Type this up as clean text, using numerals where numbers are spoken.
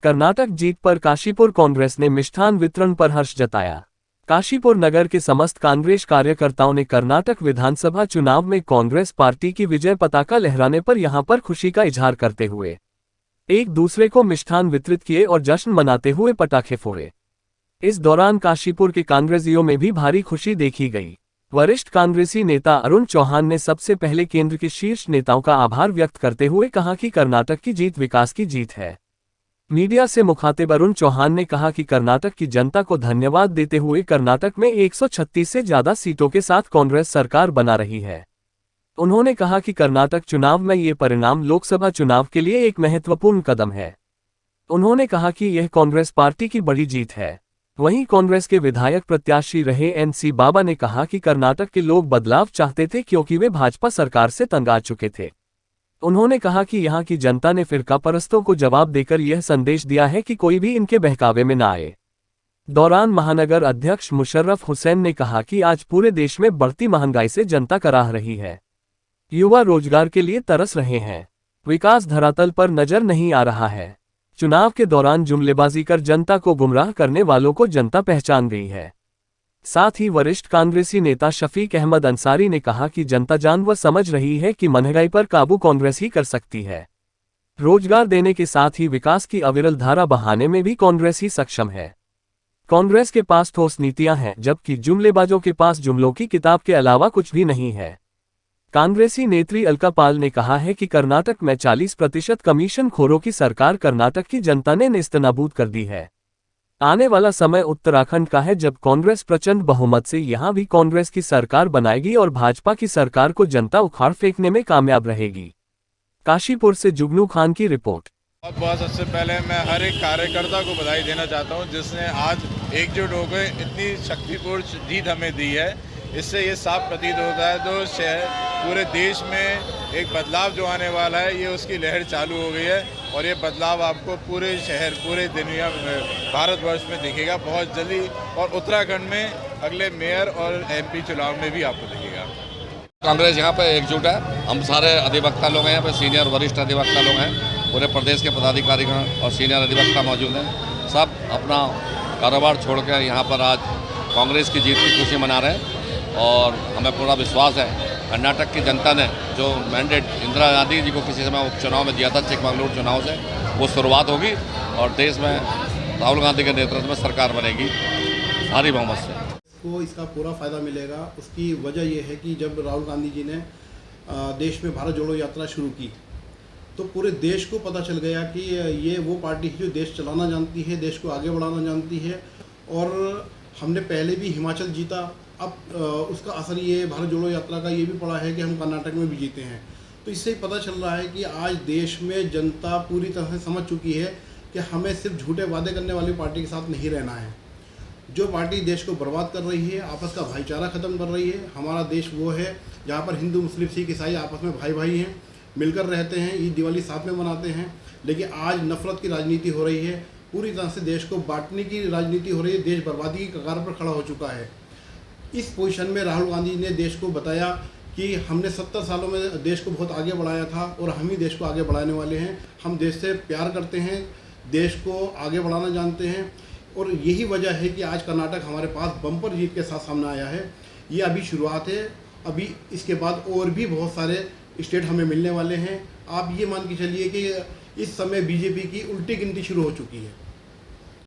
कर्नाटक जीत पर काशीपुर कांग्रेस ने मिष्ठान वितरण पर हर्ष जताया। काशीपुर नगर के समस्त कांग्रेस कार्यकर्ताओं ने कर्नाटक विधानसभा चुनाव में कांग्रेस पार्टी की विजय पताका लहराने पर यहां पर खुशी का इजहार करते हुए एक दूसरे को मिष्ठान वितरित किए और जश्न मनाते हुए पटाखे फोड़े। इस दौरान काशीपुर के कांग्रेसियों में भी भारी खुशी देखी गई। वरिष्ठ कांग्रेसी नेता अरुण चौहान ने सबसे पहले केंद्र के शीर्ष नेताओं का आभार व्यक्त करते हुए कहा कि कर्नाटक की जीत विकास की जीत है। मीडिया से मुखातिब अरुण चौहान ने कहा कि कर्नाटक की जनता को धन्यवाद देते हुए कर्नाटक में 136 से ज्यादा सीटों के साथ कांग्रेस सरकार बना रही है। उन्होंने कहा कि कर्नाटक चुनाव में ये परिणाम लोकसभा चुनाव के लिए एक महत्वपूर्ण कदम है। उन्होंने कहा कि यह कांग्रेस पार्टी की बड़ी जीत है। वहीं कांग्रेस के विधायक प्रत्याशी रहे NC बाबा ने कहा कि कर्नाटक के लोग बदलाव चाहते थे क्योंकि वे भाजपा सरकार से तंग आ चुके थे। उन्होंने कहा कि यहां की जनता ने फिरका परस्तों को जवाब देकर यह संदेश दिया है कि कोई भी इनके बहकावे में न आए। दौरान महानगर अध्यक्ष मुशर्रफ हुसैन ने कहा कि आज पूरे देश में बढ़ती महंगाई से जनता कराह रही है। युवा रोजगार के लिए तरस रहे हैं। विकास धरातल पर नजर नहीं आ रहा है। चुनाव के दौरान जुमलेबाजी कर जनता को गुमराह करने वालों को जनता पहचान गई है। साथ ही वरिष्ठ कांग्रेसी नेता शफीक अहमद अंसारी ने कहा कि जनता जान व समझ रही है कि महंगाई पर काबू कांग्रेस ही कर सकती है। रोजगार देने के साथ ही विकास की अविरल धारा बहाने में भी कांग्रेस ही सक्षम है। कांग्रेस के पास ठोस नीतियां हैं, जबकि जुमलेबाजों के पास जुमलों की किताब के अलावा कुछ भी नहीं है। कांग्रेसी नेत्री अलका पाल ने कहा है कि कर्नाटक में 40% कमीशन खोरों की सरकार कर्नाटक की जनता ने नेस्तनाबूद कर दी है। आने वाला समय उत्तराखंड का है, जब कांग्रेस प्रचंड बहुमत से यहां भी कांग्रेस की सरकार बनाएगी और भाजपा की सरकार को जनता उखाड़ फेंकने में कामयाब रहेगी। काशीपुर से जुगनू खान की रिपोर्ट। बहुत सबसे पहले मैं हर एक कार्यकर्ता को बधाई देना चाहता हूं, जिसने आज एकजुट होकर इतनी शक्तिपूर्ण जीत हमें दी है। इससे ये साफ प्रतीत होता है तो पूरे देश में एक बदलाव जो आने वाला है, ये उसकी लहर चालू हो गई है और ये बदलाव आपको पूरे शहर, पूरे दुनिया में, भारतवर्ष में दिखेगा बहुत जल्दी। और उत्तराखंड में अगले मेयर और MP चुनाव में भी आपको दिखेगा। कांग्रेस यहाँ पे एकजुट है। हम सारे अधिवक्ता लोग हैं, यहाँ पे सीनियर वरिष्ठ अधिवक्ता लोग हैं, पूरे प्रदेश के पदाधिकारीगण और सीनियर अधिवक्ता मौजूद हैं। सब अपना कारोबार छोड़ कर यहाँ पर आज कांग्रेस की जीत की खुशी मना रहे हैं और हमें पूरा विश्वास है कर्नाटक की जनता ने जो मैंडेट इंदिरा गांधी जी को किसी समय उपचुनाव में दिया था, चिकमगलूर चुनाव से, वो शुरुआत होगी और देश में राहुल गांधी के नेतृत्व में सरकार बनेगी भारी बहुमत से। को इसका पूरा फ़ायदा मिलेगा। उसकी वजह यह है कि जब राहुल गांधी जी ने देश में भारत जोड़ो यात्रा शुरू की तो पूरे देश को पता चल गया कि ये वो पार्टी है जो देश चलाना जानती है, देश को आगे बढ़ाना जानती है। और हमने पहले भी हिमाचल जीता, अब उसका असर ये भारत जोड़ो यात्रा का ये भी पड़ा है कि हम कर्नाटक में भी जीते हैं। तो इससे पता चल रहा है कि आज देश में जनता पूरी तरह से समझ चुकी है कि हमें सिर्फ झूठे वादे करने वाली पार्टी के साथ नहीं रहना है। जो पार्टी देश को बर्बाद कर रही है, आपस का भाईचारा ख़त्म कर रही है। हमारा देश वो है जहाँ पर हिंदू, मुस्लिम, सिख, ईसाई आपस में भाई भाई हैं, मिलकर रहते हैं, ईद दिवाली साथ में मनाते हैं। लेकिन आज नफरत की राजनीति हो रही है, पूरी तरह से देश को बांटने की राजनीति हो रही है, देश बर्बादी की कगार पर खड़ा हो चुका है। इस पोजीशन में राहुल गांधी ने देश को बताया कि हमने 70 सालों में देश को बहुत आगे बढ़ाया था और हम ही देश को आगे बढ़ाने वाले हैं। हम देश से प्यार करते हैं, देश को आगे बढ़ाना जानते हैं और यही वजह है कि आज कर्नाटक हमारे पास बम्पर जीत के साथ सामने आया है। ये अभी शुरुआत है, अभी इसके बाद और भी बहुत सारे स्टेट हमें मिलने वाले हैं। आप ये मान के चलिए कि इस समय BJP की उल्टी गिनती शुरू हो चुकी है।